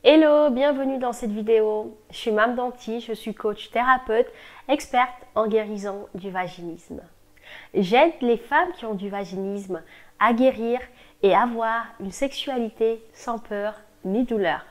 Hello, bienvenue dans cette vidéo. Je suis Mame Danti, je suis coach thérapeute, experte en guérison du vaginisme. J'aide les femmes qui ont du vaginisme à guérir et avoir une sexualité sans peur ni douleur.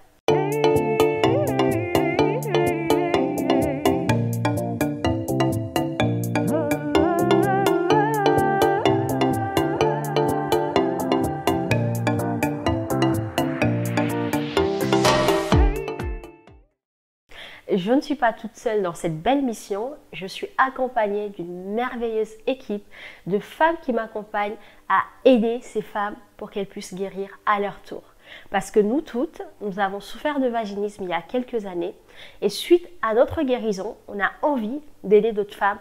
Je ne suis pas toute seule dans cette belle mission, je suis accompagnée d'une merveilleuse équipe de femmes qui m'accompagnent à aider ces femmes pour qu'elles puissent guérir à leur tour. Parce que nous toutes, nous avons souffert de vaginisme il y a quelques années et suite à notre guérison, on a envie d'aider d'autres femmes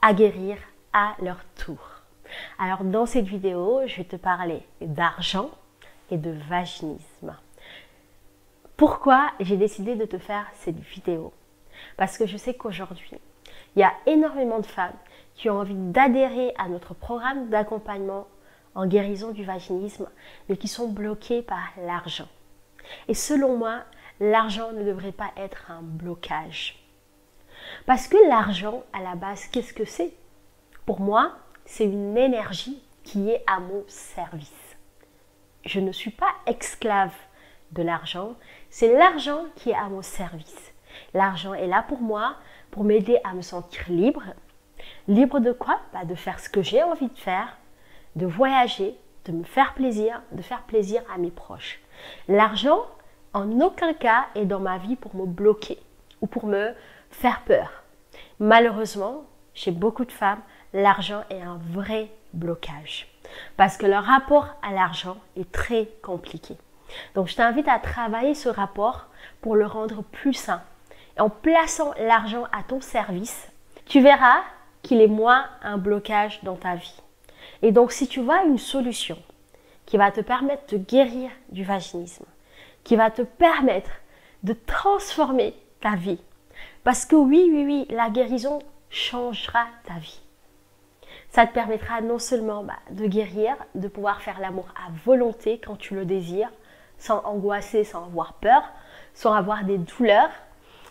à guérir à leur tour. Alors dans cette vidéo, je vais te parler d'argent et de vaginisme. Pourquoi j'ai décidé de te faire cette vidéo? Parce que je sais qu'aujourd'hui, il y a énormément de femmes qui ont envie d'adhérer à notre programme d'accompagnement en guérison du vaginisme, mais qui sont bloquées par l'argent. Et selon moi, l'argent ne devrait pas être un blocage. Parce que l'argent, à la base, qu'est-ce que c'est? Pour moi, c'est une énergie qui est à mon service. Je ne suis pas esclave de l'argent, c'est l'argent qui est à mon service. L'argent est là pour moi, pour m'aider à me sentir libre. Libre de quoi? De faire ce que j'ai envie de faire, de voyager, de me faire plaisir, de faire plaisir à mes proches. L'argent, en aucun cas, est dans ma vie pour me bloquer ou pour me faire peur. Malheureusement, chez beaucoup de femmes, l'argent est un vrai blocage parce que leur rapport à l'argent est très compliqué. Donc, je t'invite à travailler ce rapport pour le rendre plus sain. Et en plaçant l'argent à ton service, tu verras qu'il est moins un blocage dans ta vie. Et donc, si tu vois une solution qui va te permettre de guérir du vaginisme, qui va te permettre de transformer ta vie, parce que oui, la guérison changera ta vie. Ça te permettra non seulement de guérir, de pouvoir faire l'amour à volonté quand tu le désires, sans angoisser, sans avoir peur, sans avoir des douleurs.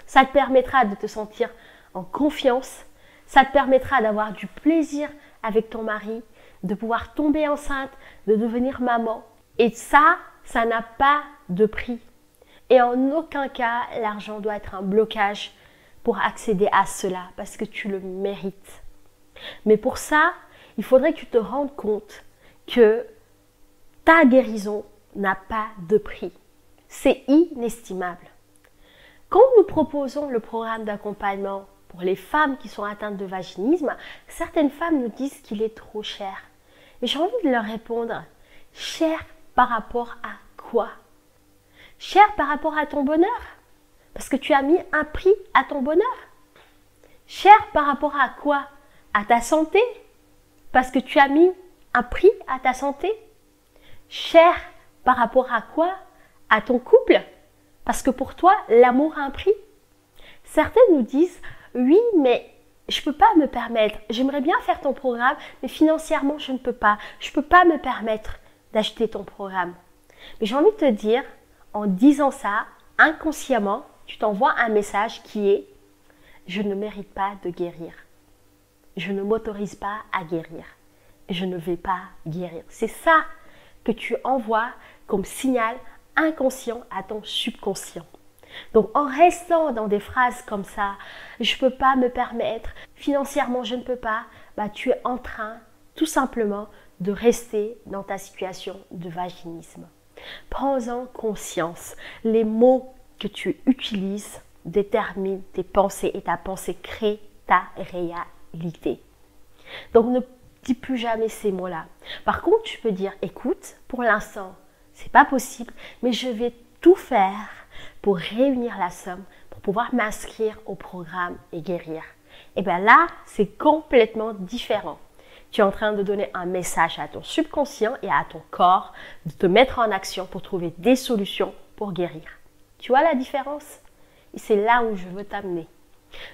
Ça te permettra de te sentir en confiance. Ça te permettra d'avoir du plaisir avec ton mari, de pouvoir tomber enceinte, de devenir maman. Et ça n'a pas de prix. Et en aucun cas, l'argent doit être un blocage pour accéder à cela, parce que tu le mérites. Mais pour ça, il faudrait que tu te rendes compte que ta guérison n'a pas de prix. C'est inestimable. Quand nous proposons le programme d'accompagnement pour les femmes qui sont atteintes de vaginisme, certaines femmes nous disent qu'il est trop cher. Mais j'ai envie de leur répondre, cher par rapport à quoi? Cher par rapport à ton bonheur? Parce que tu as mis un prix à ton bonheur? Cher par rapport à quoi? À ta santé? Parce que tu as mis un prix à ta santé? Cher par rapport à quoi? À ton couple? Parce que pour toi, l'amour a un prix? Certaines nous disent, oui, mais je ne peux pas me permettre. J'aimerais bien faire ton programme, mais financièrement, je ne peux pas. Je ne peux pas me permettre d'acheter ton programme. Mais j'ai envie de te dire, en disant ça, inconsciemment, tu t'envoies un message qui est, je ne mérite pas de guérir. Je ne m'autorise pas à guérir. Je ne vais pas guérir. C'est ça que tu envoies comme signal inconscient à ton subconscient. Donc en restant dans des phrases comme ça, je ne peux pas me permettre, financièrement je ne peux pas, tu es en train tout simplement de rester dans ta situation de vaginisme. Prends-en conscience. Les mots que tu utilises déterminent tes pensées et ta pensée crée ta réalité. Donc ne dis plus jamais ces mots-là. Par contre, tu peux dire, écoute, pour l'instant, c'est pas possible, mais je vais tout faire pour réunir la somme, pour pouvoir m'inscrire au programme et guérir. Et bien là, c'est complètement différent. Tu es en train de donner un message à ton subconscient et à ton corps de te mettre en action pour trouver des solutions pour guérir. Tu vois la différence? Et c'est là où je veux t'amener.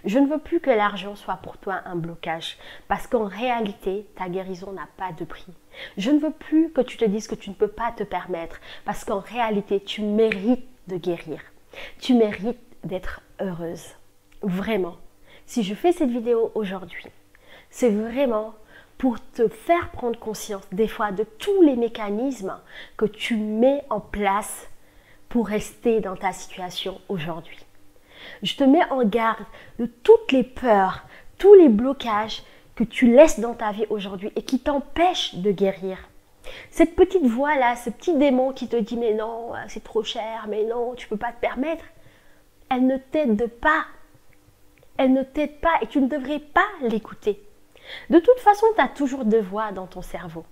Je ne veux plus que l'argent soit pour toi un blocage parce qu'en réalité, ta guérison n'a pas de prix. Je ne veux plus que tu te dises que tu ne peux pas te permettre parce qu'en réalité, tu mérites de guérir. Tu mérites d'être heureuse. Vraiment. Si je fais cette vidéo aujourd'hui, c'est vraiment pour te faire prendre conscience des fois de tous les mécanismes que tu mets en place pour rester dans ta situation aujourd'hui. Je te mets en garde de toutes les peurs, tous les blocages que tu laisses dans ta vie aujourd'hui et qui t'empêchent de guérir. Cette petite voix-là, ce petit démon qui te dit « mais non, c'est trop cher, mais non, tu ne peux pas te permettre », elle ne t'aide pas. Elle ne t'aide pas et tu ne devrais pas l'écouter. De toute façon, tu as toujours deux voix dans ton cerveau.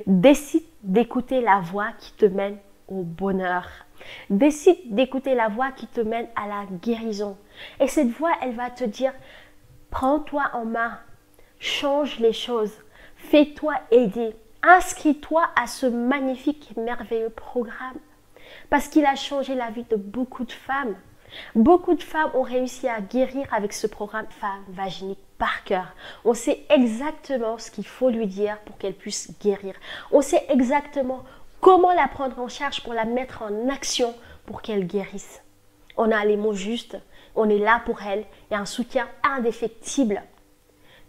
Décide d'écouter la voix qui te mène au bonheur. Décide d'écouter la voix qui te mène à la guérison. Et cette voix, elle va te dire, prends-toi en main, change les choses, fais-toi aider, inscris-toi à ce magnifique et merveilleux programme. Parce qu'il a changé la vie de beaucoup de femmes. Beaucoup de femmes ont réussi à guérir avec ce programme Femme Vaginique par cœur. On sait exactement ce qu'il faut lui dire pour qu'elle puisse guérir. On sait exactement comment la prendre en charge pour la mettre en action pour qu'elle guérisse. On a les mots justes, on est là pour elle et un soutien indéfectible.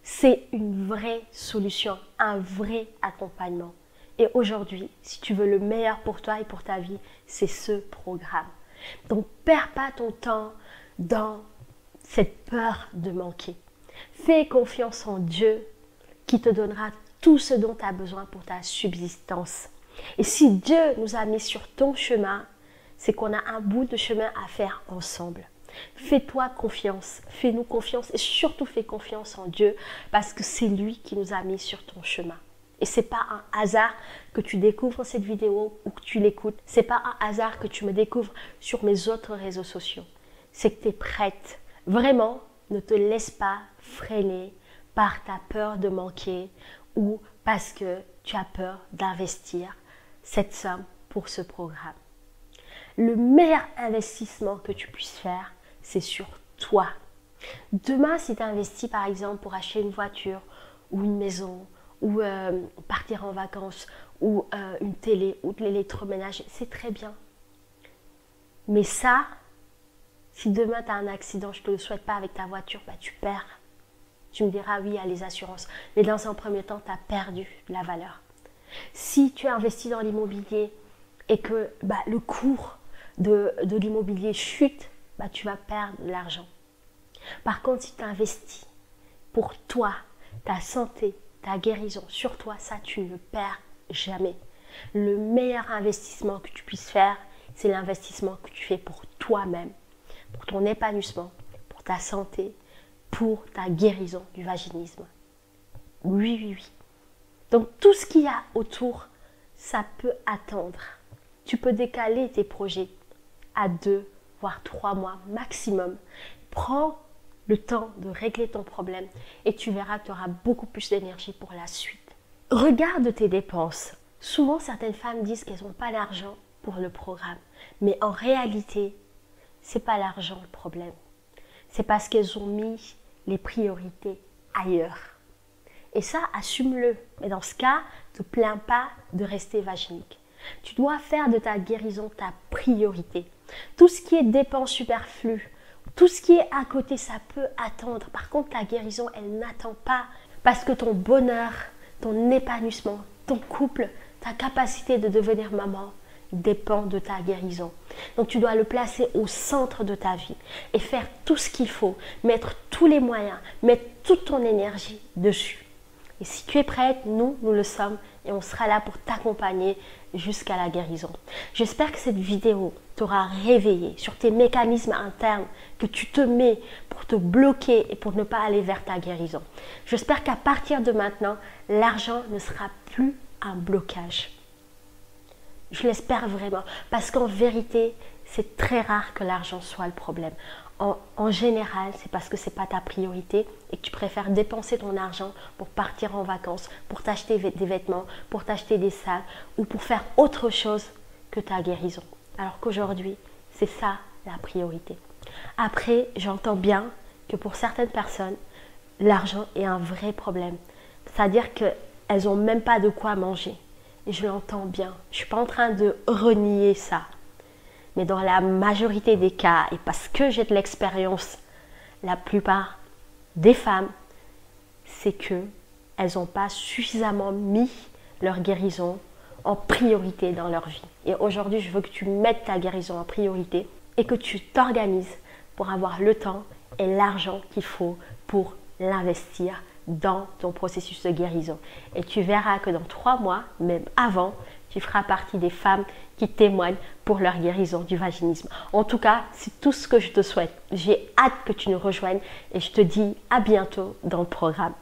C'est une vraie solution, un vrai accompagnement. Et aujourd'hui, si tu veux le meilleur pour toi et pour ta vie, c'est ce programme. Donc, perds pas ton temps dans cette peur de manquer. Fais confiance en Dieu qui te donnera tout ce dont tu as besoin pour ta subsistance. Et si Dieu nous a mis sur ton chemin, c'est qu'on a un bout de chemin à faire ensemble. Fais-toi confiance, fais-nous confiance et surtout fais confiance en Dieu parce que c'est lui qui nous a mis sur ton chemin. Et ce n'est pas un hasard que tu découvres cette vidéo ou que tu l'écoutes. Ce n'est pas un hasard que tu me découvres sur mes autres réseaux sociaux. C'est que tu es prête. Vraiment, ne te laisse pas freiner par ta peur de manquer ou parce que tu as peur d'investir cette somme pour ce programme. Le meilleur investissement que tu puisses faire, c'est sur toi. Demain, si tu investis par exemple pour acheter une voiture ou une maison, ou partir en vacances, ou une télé, ou de l'électroménager, c'est très bien. Mais ça, si demain tu as un accident, je ne te le souhaite pas avec ta voiture, bah, tu perds. Tu me diras oui à les assurances. Mais dans un premier temps, tu as perdu de la valeur. Si tu investis dans l'immobilier et que le cours de l'immobilier chute, tu vas perdre de l'argent. Par contre, si tu investis pour toi, ta santé, ta guérison sur toi, ça tu ne le perds jamais. Le meilleur investissement que tu puisses faire, c'est l'investissement que tu fais pour toi-même, pour ton épanouissement, pour ta santé, pour ta guérison du vaginisme. Oui, oui, oui. Donc tout ce qu'il y a autour, ça peut attendre. Tu peux décaler tes projets à 2 voire 3 mois maximum. Prends le temps de régler ton problème et tu verras que tu auras beaucoup plus d'énergie pour la suite. Regarde tes dépenses. Souvent, certaines femmes disent qu'elles n'ont pas d'argent pour le programme. Mais en réalité, ce n'est pas l'argent le problème. C'est parce qu'elles ont mis les priorités ailleurs. Et ça, assume-le. Mais dans ce cas, ne te plains pas de rester vaginique. Tu dois faire de ta guérison ta priorité. Tout ce qui est dépenses superflues, tout ce qui est à côté, ça peut attendre. Par contre, ta guérison, elle n'attend pas. Parce que ton bonheur, ton épanouissement, ton couple, ta capacité de devenir maman dépend de ta guérison. Donc, tu dois le placer au centre de ta vie et faire tout ce qu'il faut. Mettre tous les moyens, mettre toute ton énergie dessus. Et si tu es prête, nous le sommes et on sera là pour t'accompagner jusqu'à la guérison. J'espère que cette vidéo t'aura réveillé sur tes mécanismes internes que tu te mets pour te bloquer et pour ne pas aller vers ta guérison. J'espère qu'à partir de maintenant, l'argent ne sera plus un blocage. Je l'espère vraiment parce qu'en vérité, c'est très rare que l'argent soit le problème. En général, c'est parce que ce n'est pas ta priorité et que tu préfères dépenser ton argent pour partir en vacances, pour t'acheter des vêtements, pour t'acheter des sacs ou pour faire autre chose que ta guérison. Alors qu'aujourd'hui, c'est ça la priorité. Après, j'entends bien que pour certaines personnes, l'argent est un vrai problème. C'est-à-dire qu'elles n'ont même pas de quoi manger. Et je l'entends bien. Je ne suis pas en train de renier ça. Mais dans la majorité des cas, et parce que j'ai de l'expérience, la plupart des femmes, c'est que elles n'ont pas suffisamment mis leur guérison en priorité dans leur vie. Et aujourd'hui, je veux que tu mettes ta guérison en priorité et que tu t'organises pour avoir le temps et l'argent qu'il faut pour l'investir dans ton processus de guérison. Et tu verras que dans 3 mois, même avant, tu feras partie des femmes qui témoignent pour leur guérison du vaginisme. En tout cas, c'est tout ce que je te souhaite. J'ai hâte que tu nous rejoignes et je te dis à bientôt dans le programme.